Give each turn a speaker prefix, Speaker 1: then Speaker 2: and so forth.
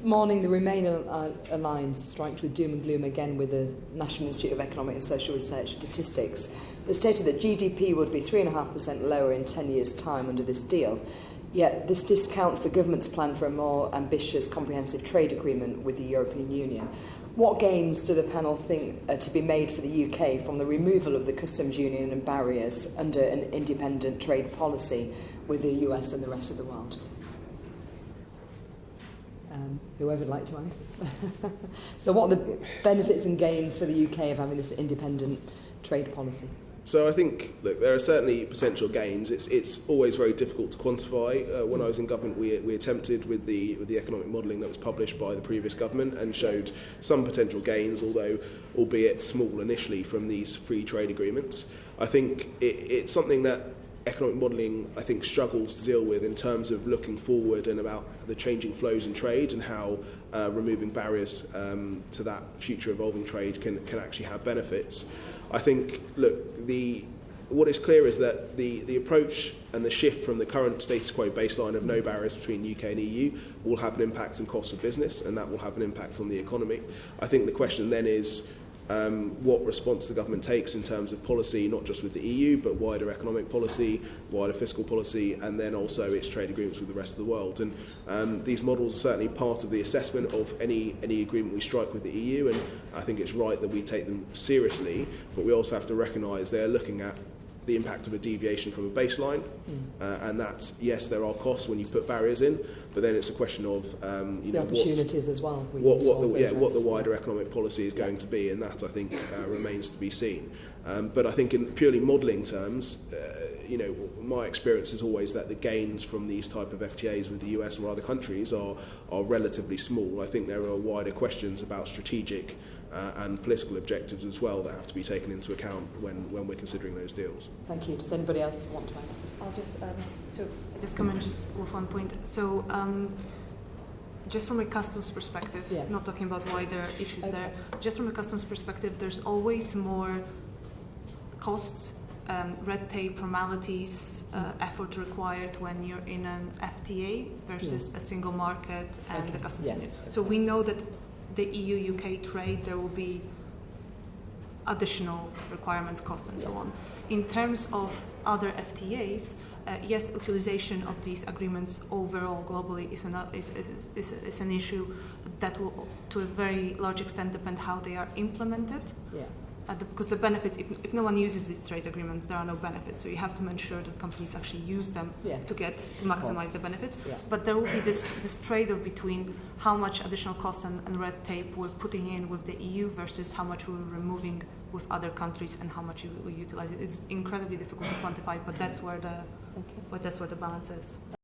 Speaker 1: This morning, the Remain Alliance striked with doom and gloom again with the National Institute of Economic and Social Research statistics that stated that GDP would be 3.5% lower in 10 years' time under this deal. Yet this discounts the government's plan for a more ambitious, comprehensive trade agreement with the European Union. What gains do the panel think are to be made for the UK from the removal of the customs union and barriers under an independent trade policy with the US and the rest of the world? Whoever would like to answer. So what are the benefits and gains for the UK of having this independent trade policy?
Speaker 2: So I think, look, there are certainly potential gains. It's always very difficult to quantify. When I was in government, we attempted with the economic modelling that was published by the previous government and showed some potential gains, although albeit small initially, from these free trade agreements. I think it's something that economic modelling, I think, struggles to deal with in terms of looking forward and about the changing flows in trade and how removing barriers to that future evolving trade can actually have benefits. I think, look, what is clear is that the approach and the shift from the current status quo baseline of no barriers between UK and EU will have an impact on cost of business, and that will have an impact on the economy. I think the question then is what response the government takes in terms of policy, not just with the EU, but wider economic policy, wider fiscal policy, and then also its trade agreements with the rest of the world. And these models are certainly part of the assessment of any agreement we strike with the EU, and I think it's right that we take them seriously, but we also have to recognise they're looking at the impact of a deviation from a baseline, and that's, yes, there are costs when you put barriers in, but then it's a question of
Speaker 1: the opportunities as well.
Speaker 2: What the wider economic policy is going to be, and that I think remains to be seen. But I think in purely modelling terms, my experience is always that the gains from these type of FTAs with the US or other countries are relatively small. I think there are wider questions about strategic and political objectives as well that have to be taken into account when we're considering those deals.
Speaker 1: Thank you. Does anybody else want to answer?
Speaker 3: I'll just come in just with one point. So just from a customs perspective, not talking about wider issues there, just from a customs perspective, there's always more costs, red tape, formalities, effort required when you're in an FTA versus a single market and the customs union. So we know that the EU-UK trade, there will be additional requirements, costs, and so on. In terms of other FTAs, yes, utilization of these agreements overall globally is an issue that will, to a very large extent, depend how they are implemented. Because the benefits, if no one uses these trade agreements, there are no benefits. So you have to make sure that companies actually use them to maximize the benefits. But there will be this trade-off between how much additional costs and red tape we're putting in with the EU versus how much we're removing with other countries and how much we utilize it. It's incredibly difficult to quantify, but that's where the balance is.